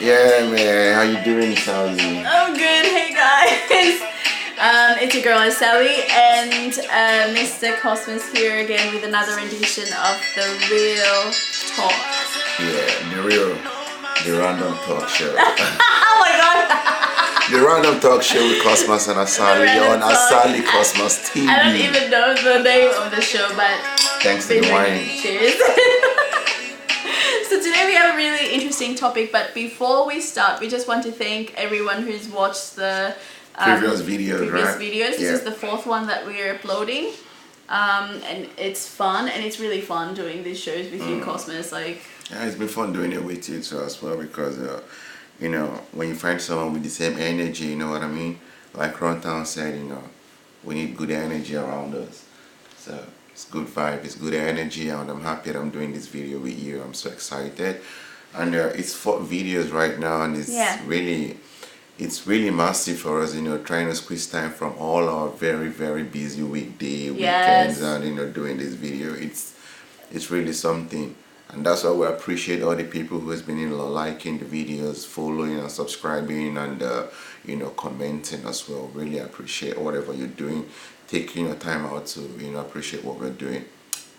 Yeah, man. How you doing, Sally? I'm good. Hey guys. It's your girl Sally and Mr. Cosmos here again with another edition of the Real Talk. Yeah, the random talk show. Oh my god. The random talk show with Cosmos and Asali on Asali Cosmos TV. I don't even know the name of the show, but Thanks to the wine. cheers. So today we have a really interesting topic, but before we start, we just want to thank everyone who's watched the Previous videos, right? This Yeah. is the fourth one that we're uploading, and it's fun, and it's really fun doing these shows with you, Cosmos. Like, Yeah, it's been fun doing it with you too as well because, you know, when you find someone with the same energy, you know what I mean? Like Rontown said, you know, we need good energy around us. So it's good vibe, it's good energy, and I'm happy that I'm doing this video with you. I'm so excited. And it's 4 videos right now, and it's really massive for us, you know, trying to squeeze time from all our very, very busy weekends, and, you know, doing this video. It's really something. And that's why we appreciate all the people who has been, you know, liking the videos, following and subscribing, and you know, commenting as well. Really appreciate whatever you're doing, taking your time out to, you know, appreciate what we're doing.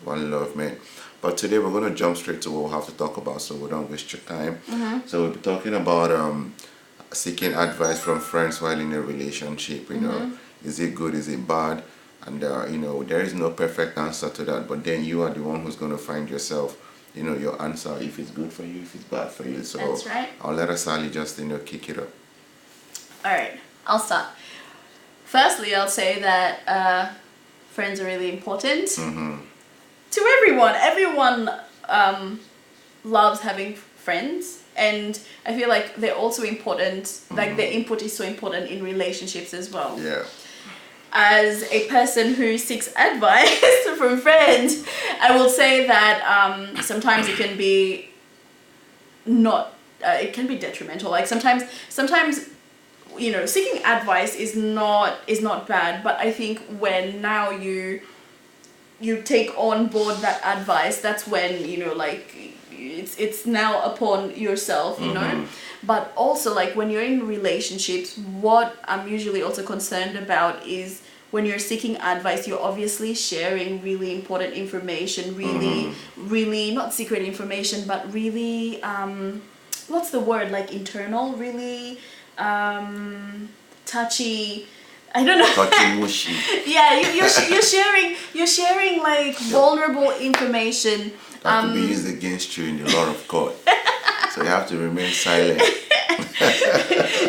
One love, man. But today we're gonna jump straight to what we have to talk about, so we don't waste your time. So we'll be talking about seeking advice from friends while in a relationship. You know, is it good? Is it bad? And you know, there is no perfect answer to that. But then you are the one who's gonna find yourself, you know, your answer, if it's good for you, if it's bad for you. So that's right. I'll let Asali just, you know, kick it up. alright, I'll start. Firstly, I'll say that friends are really important to everyone. Everyone loves having friends, and I feel like they're also important. Like their input is so important in relationships as well. Yeah. As a person who seeks advice from friends, I will say that sometimes it can be it can be detrimental. Like sometimes, you know, seeking advice is not bad, but I think when now you take on board that advice, that's when, you know, like it's now upon yourself, you know. But also, like, when you're in relationships, what I'm usually also concerned about is when you're seeking advice, you're obviously sharing really important information, really not secret information, but really what's the word, like internal, really touchy, I don't know. Touchy mushy. Yeah, you're sharing like vulnerable information. That could be used against you in the law of God. So you have to remain silent.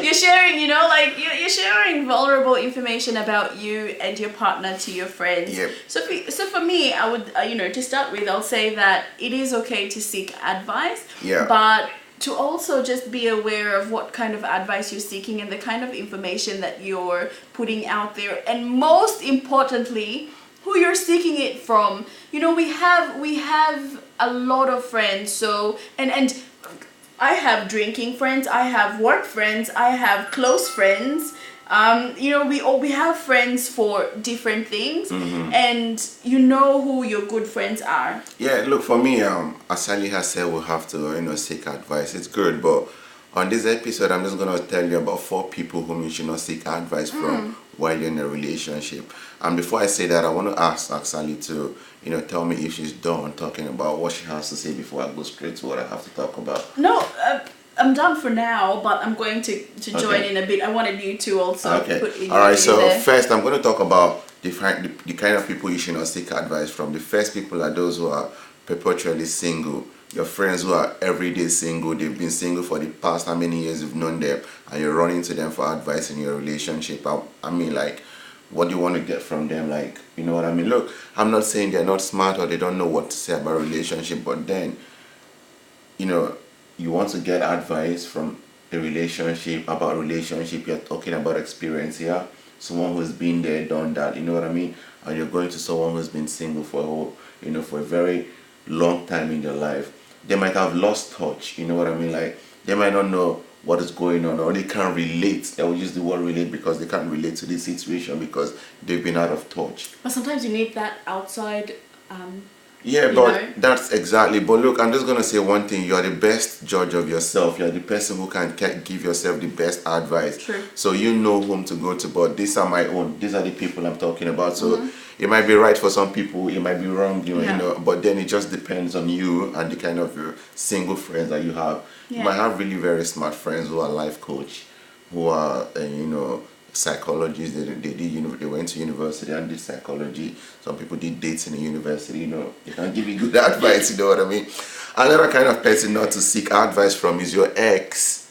You're sharing, you know, like you're sharing vulnerable information about you and your partner to your friends. Yep. So for me, I would, you know, to start with, I'll say that it is okay to seek advice. Yeah. But to also just be aware of what kind of advice you're seeking and the kind of information that you're putting out there, and most importantly, who you're seeking it from. You know, we have a lot of friends, so and I have drinking friends, I have work friends, I have close friends. You know, we have friends for different things, and you know who your good friends are. Yeah, look, for me, Asali has said we'll have to, you know, seek advice. It's good, but on this episode, I'm just gonna tell you about 4 people whom you should not seek advice from while you're in a relationship. And before I say that, I want to ask Asali to, you know, tell me if she's done talking about what she has to say before I go straight to what I have to talk about. No, I'm done for now, but I'm going to join in a bit. I wanted you to also put in. All right. So there. first, I'm going to talk about the kind of people you should not seek advice from. The first people are those who are perpetually single. Your friends who are everyday single. They've been single for the past how many years you've known them, and you're running to them for advice in your relationship. I mean, like, what do you want to get from them? Like, you know what I mean? Look, I'm not saying they're not smart or they don't know what to say about relationship, but then, you know, you want to get advice from a relationship, about relationship, you're talking about experience here, someone who's been there, done that, you know what I mean? And you're going to someone who's been single for for a very long time in their life. They might have lost touch, you know what I mean? Like, they might not know what is going on, or they can't relate. They will use the word relate because they can't relate to this situation because they've been out of touch. But sometimes you need that outside Yeah, you but know? that's exactly. But look, I'm just gonna say one thing. You are the best judge of yourself. You are the person who can give yourself the best advice. True. So you know whom to go to. But these are my own. These are the people I'm talking about. So it might be right for some people. It might be wrong. You Yeah. know. But then it just depends on you and the kind of single friends that you have. You Yeah. might have really very smart friends who are life coach, who are psychologists. They did they went to university and did psychology. Some people did dates in the university. They can give you good advice. You know what I mean? Another kind of person not to seek advice from is your ex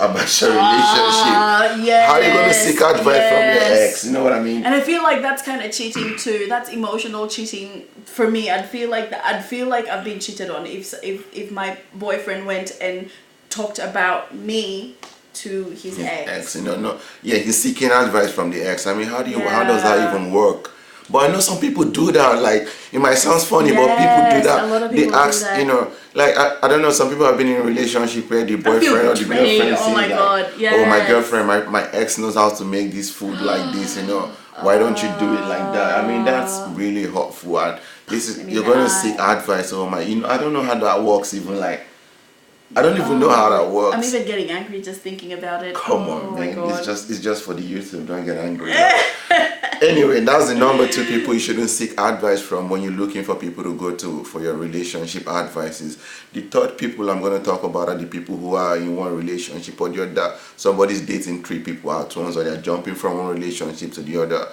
about your relationship. Yes, How are you going to seek advice from your ex? You know what I mean? And I feel like that's kind of cheating too. That's emotional cheating for me. I'd feel like I've been cheated on if my boyfriend went and talked about me to his ex. No, yeah, he's seeking advice from the ex. I mean, how does that even work? But I know some people do that. Like, it might sound funny, but people do that. A lot of people they ask, do that. like I don't know. Some people have been in a relationship where the boyfriend or the betrayed. girlfriend Oh says my like, God, "Oh, my yes. girlfriend, my ex knows how to make this food like this. Why don't you do it like that?" I mean, that's really hurtful. And you're going to seek advice. Oh my, I don't know how that works. Even like. I don't even know how that works. I'm even getting angry just thinking about it. Come on, my man. God. It's just for the YouTube. Don't get angry. Anyway, that's the number 2 people you shouldn't seek advice from when you're looking for people to go to for your relationship advices. The third people I'm going to talk about are the people who are in one relationship or the other. Somebody's dating 3 people at once, or they're jumping from one relationship to the other.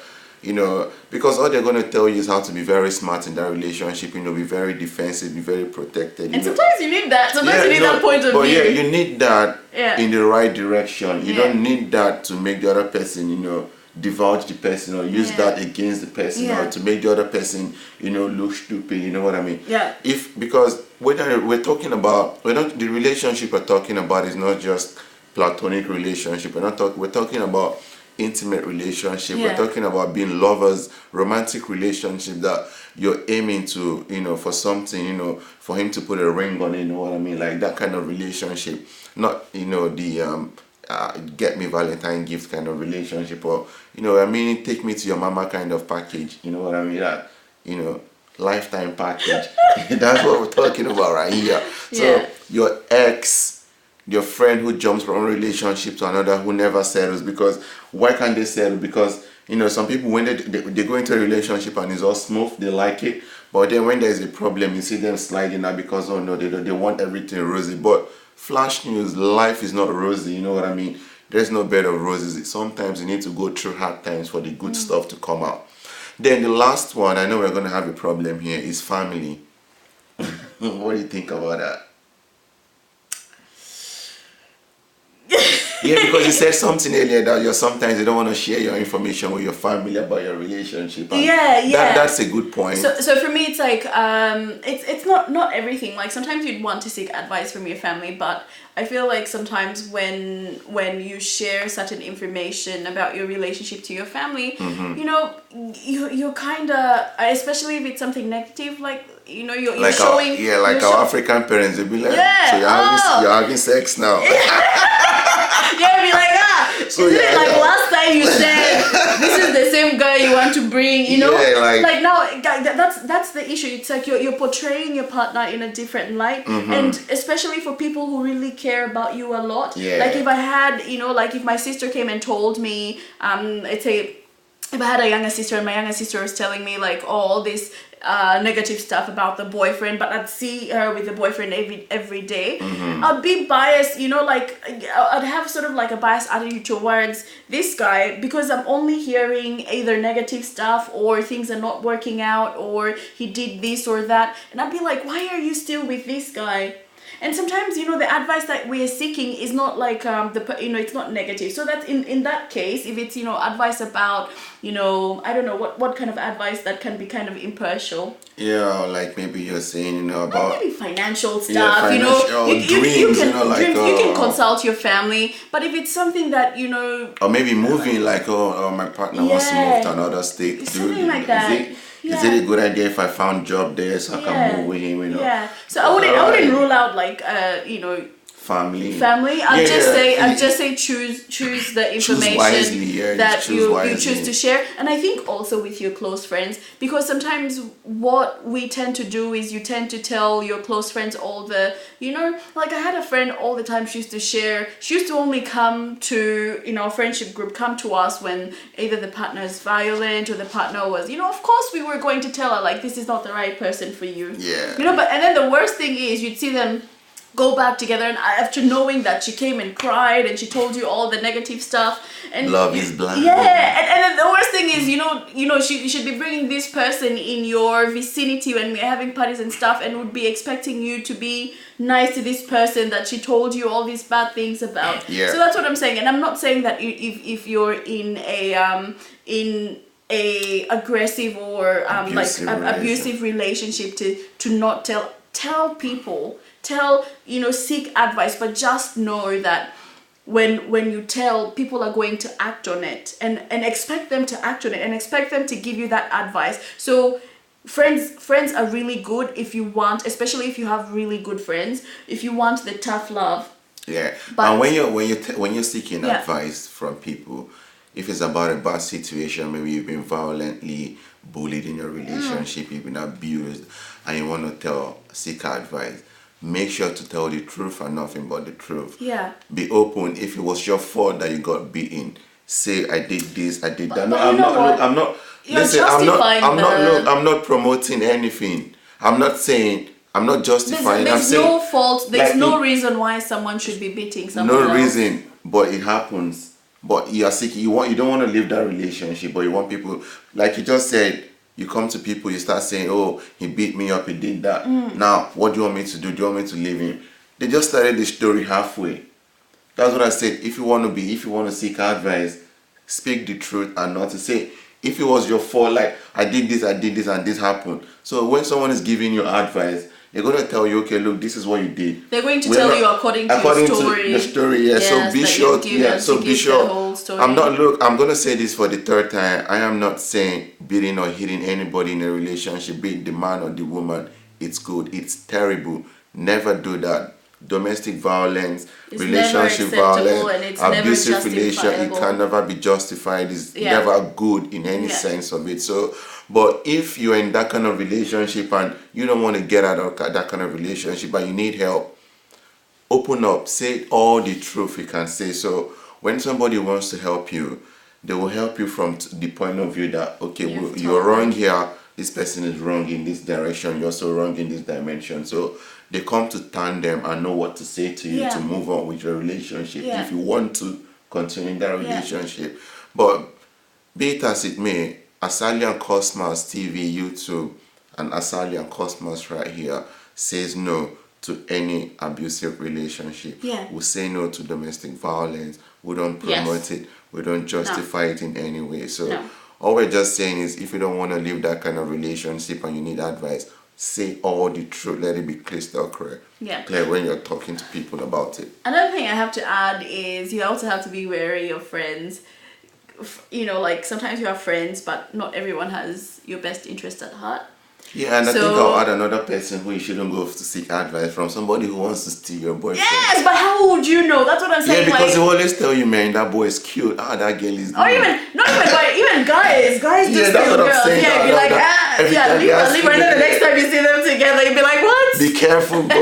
Because all they're going to tell you is how to be very smart in that relationship, be very defensive, be very protected. And sometimes you need that. Sometimes you need that point of but view. yeah, you need that Yeah. in the right direction. You Yeah. don't need that to make the other person, divulge the person or use that against the person Yeah. or to make the other person, look stupid. You know what I mean? Yeah. Because we're talking about, the relationship we're talking about is not just platonic relationship. We're talking about intimate relationship. Yeah. We're talking about being lovers, romantic relationship that you're aiming to, for something, for him to put a ring on it, you know what I mean? Like that kind of relationship. Not, the get me Valentine gift kind of relationship or, take me to your mama kind of package. You know what I mean? That, lifetime package. That's what we're talking about right here. So Yeah. your ex, your friend who jumps from one relationship to another who never settles, because why can't they settle? Because some people, when they go into a relationship and it's all smooth, they like it, but then when there's a problem you see them sliding out because they want everything rosy. But flash news, life is not rosy. You know what I mean? There's no bed of roses. Sometimes you need to go through hard times for the good stuff to come out. Then the last one, I know we're going to have a problem here, is family. What do you think about that? Yeah, because you said something earlier that sometimes you don't want to share your information with your family about your relationship. And that's a good point. So for me, it's like it's not everything. Like sometimes you'd want to seek advice from your family, but I feel like sometimes when you share certain information about your relationship to your family, you're kind of, especially if it's something negative, like you're like showing. Our African parents, they'll be like, so you're having sex now. Yeah, be like, So isn't it like last time you said this is the same guy you want to bring, Yeah, like now that's the issue. It's like you're portraying your partner in a different light, and especially for people who really care about you a lot. Yeah. Like if I had, like if my sister came and told me, if I had a younger sister and my younger sister was telling me like all this negative stuff about the boyfriend, but I'd see her with the boyfriend every day, I'd be biased, like I'd have sort of like a biased attitude towards this guy because I'm only hearing either negative stuff or things are not working out or he did this or that, and I'd be like, why are you still with this guy? And sometimes, the advice that we are seeking is not like it's not negative. So that's in that case, if it's advice about I don't know what kind of advice that can be kind of impartial. Yeah, like maybe you're saying about maybe financial stuff. Financial dreams, you can consult your family. But if it's something that or maybe moving, like my partner wants to move to another state. Something like that. Is it a good idea if I found job there so I can move with him? Yeah. So I wouldn't rule out like family. I'd Yeah. just say choose the information wisely, yeah, that choose you wisely. choose to share. And I think also with your close friends, because sometimes what we tend to do is you tend to tell your close friends all the, like I had a friend all the time, she used to only come to, a friendship group, come to us when either the partner is violent or the partner was, of course we were going to tell her, like, this is not the right person for you. Yeah. And then the worst thing is you'd see them go back together, and after knowing that she came and cried and she told you all the negative stuff, and Love is blind. yeah, and then the worst thing is she should be bringing this person in your vicinity when we're having parties and stuff, and would be expecting you to be nice to this person that she told you all these bad things about. Yeah. So that's what I'm saying, and I'm not saying that if you're in a aggressive or abusive relationship to not tell people, seek advice, but just know that when you tell, people are going to act on it, and expect them to act on it, and expect them to give you that advice. So friends are really good if you want, especially if you have really good friends, if you want the tough love. Yeah. But and when you're seeking advice from people, if it's about a bad situation, maybe you've been violently bullied in your relationship, you've been abused, and you want to seek advice, make sure to tell the truth and nothing but the truth. Yeah. Be open. If it was your fault that you got beaten, say I did this, I did that. No, But I'm not. You're Listen, justifying I'm not promoting anything. I'm not saying. I'm not justifying. There's I'm saying, no fault. There's like, no reason why someone should be beating someone no else. reason, but it happens. But you are sick. You don't want to leave that relationship, but you want people, like you just said. You come to people, you start saying, "Oh, he beat me up, he did that." Now, what do you want me to do? Do you want me to leave him? They just started the story halfway. That's what I said. If you want to seek advice, speak the truth and not to say, if it was your fault, like I did this, and this happened. So when someone is giving you advice, they're going to tell you, okay, look, this is what you did. They're going to tell you according to the story. Yeah. So be sure. Be sure. The whole story. I'm going to say this for the third time. I am not saying beating or hitting anybody in a relationship, be it the man or the woman, it's good. It's terrible. Never do that. Domestic violence, It's relationship violence, abusive relationship, it can never be justified. It's never good in any sense of it. So, but if you're in that kind of relationship and you don't want to get out of that kind of relationship and you need help, open up, say all the truth you can say. So when somebody wants to help you, they will help you from the point of view that, okay, you're wrong here, this person is wrong in this direction, you're also wrong in this dimension. So they come to tandem and know what to say to you to move on with your relationship if you want to continue that relationship. But be it as it may, Asalian Cosmos TV, YouTube, and Asalian Cosmos right here says no to any abusive relationship. We say no to domestic violence. We don't promote it. We don't justify it in any way. So all we're just saying is, if you don't want to live that kind of relationship and you need advice, say all the truth. Let it be crystal clear. Clear when you're talking to people about it. Another thing I have to add is you also have to be wary of friends. Like sometimes you have friends, but not everyone has your best interest at heart. Yeah, and I think I'll add another person who you shouldn't go to seek advice from, somebody who wants to steal your boyfriend. Yes, but how would you know? That's what I'm saying. Yeah, because they always tell you, man, that boy is cute. That girl is. Or even guys do steal girls. You'd be like, leave her. And then the next time you see them together, you'd be like, what? Be careful, boys. Be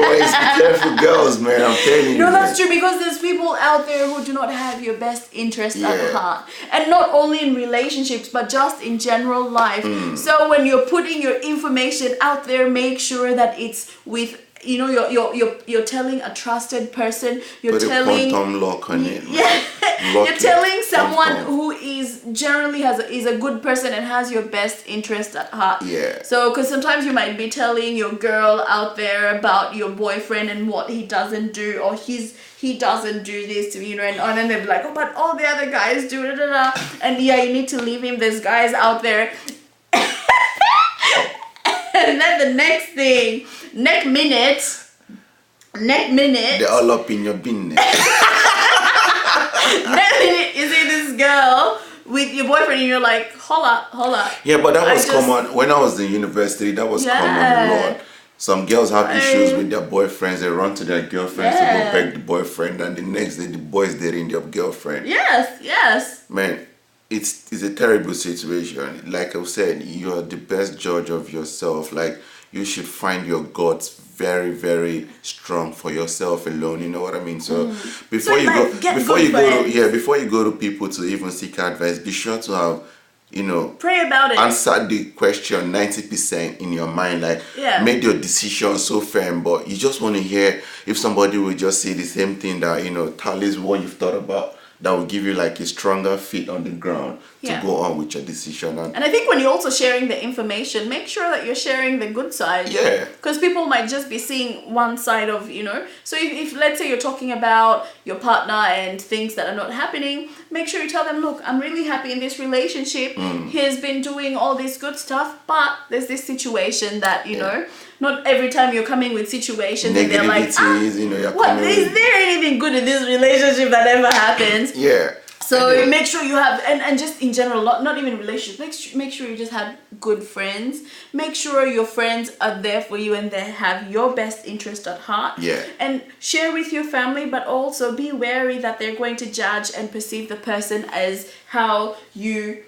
careful, girls, man. I'm telling you. No, that's true, because there's people out there who do not have your best interest at heart, and not only in relationships, but just in general life. So when you're putting your information out there, make sure that it's with you're telling a trusted person. You're telling quantum lock on it. You're telling someone who is generally is a good person and has your best interest at heart. So because sometimes you might be telling your girl out there about your boyfriend and what he doesn't do, or he doesn't do this, and then they'll be like, oh, but all the other guys do and you need to leave him. There's guys out there. And then the next minute, they're all up in your business. Next minute, you see this girl with your boyfriend, and you're like, holla. Yeah, but that was common when I was in university. That was common a lot. Some girls have issues Right. with their boyfriends. They run to their girlfriends to Yeah. go beg the boyfriend, and the next day the boy's dating their girlfriend. Yes. Man, it's a terrible situation. Like I said, you're the best judge of yourself. Like, you should find your guts very, very strong for yourself alone. You know what I mean? So before So, you like, go, get before good you go to, friends. yeah, before you go to people to even seek advice, be sure to have, you know, Pray about it. answer the question 90% in your mind. Like, Yeah. make your decision so firm, but you just want to hear if somebody will just say the same thing that, you know, tallies what you've thought about, that will give you like a stronger feet on the ground Yeah. to go on with your decision. And I think when you're also sharing the information, make sure that you're sharing the good side. Yeah. Because people might just be seeing one side of, So if let's say you're talking about your partner and things that are not happening, make sure you tell them, look, I'm really happy in this relationship. He's been doing all this good stuff, but there's this situation that, not every time you're coming with situations and they're like, Negativities, you know, you're what, coming is with- there anything good in this relationship that ever happens? Yeah. So Anyway. make sure you have, and just in general, not even relationships, make sure you just have good friends. Make sure your friends are there for you and they have your best interest at heart. Yeah. And share with your family, but also be wary that they're going to judge and perceive the person as how you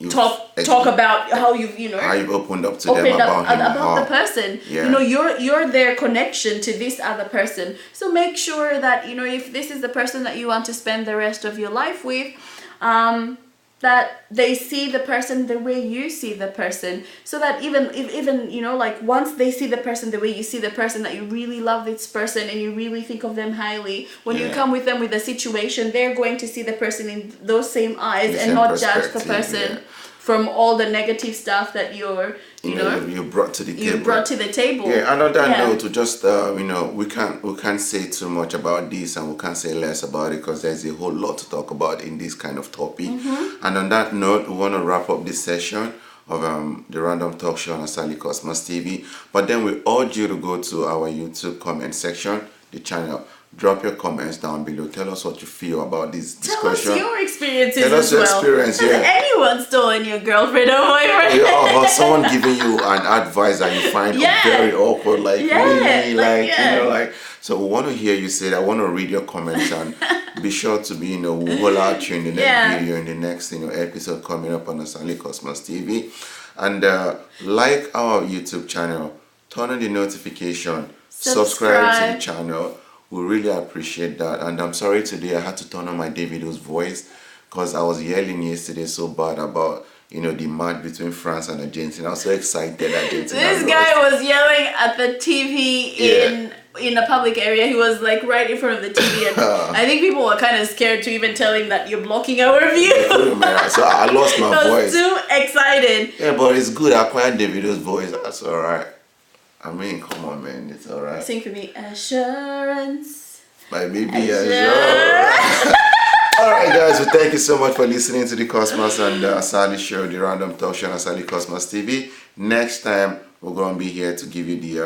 talk about how How you've opened up to opened them up about him. about the how- person. Yeah. You're their connection to this other person. So make sure that if this is the person that you want to spend the rest of your life with, that they see the person the way you see the person, so that even like once they see the person the way you see the person, that you really love this person and you really think of them highly, when you Yeah. come with them with a situation, they're going to see the person in those same eyes The and same not judge the perspective, person yeah. from all the negative stuff that you brought to the you table. brought to the table. Yeah, and on that Yeah. note, to just we can't say too much about this, and we can't say less about it, because there's a whole lot to talk about in this kind of topic. And on that note, we want to wrap up this session of the Random Talk Show on Asali Cosmos TV. But then we urge you to go to our YouTube comment section, the channel. Drop your comments down below. Tell us what you feel about this Tell us discussion. your experiences Tell us as your well. experience, Has yeah. anyone stolen your girlfriend or boyfriend? Or someone giving you an advice that you find Yeah. very awkward, like Yeah, really, like, yeah. like. So we want to hear you say that. I want to read your comments, and be sure to be, we'll hold out you in the next Yeah. video, in the next, episode coming up on Asali Cosmos TV, and like our YouTube channel, turn on the notification, subscribe to the channel. We really appreciate that. And I'm sorry today I had to turn on my Davido's voice, because I was yelling yesterday so bad about the match between France and Argentina. I was so excited Argentina This lost. guy was yelling at the TV in a public area. He was like right in front of the TV, and I think people were kind of scared to even tell him that you're blocking our view. Oh, man. So I lost my I was voice. too excited. Yeah, but it's good. I acquired Davido's voice. That's alright. I mean, come on, man. It's alright. Sing for me, assurance. My baby, Assurance. Alright, guys. So thank you so much for listening to the Cosmos and Asali Show, the Random Talk Show on Asali Cosmos TV. Next time, we're going to be here to give you the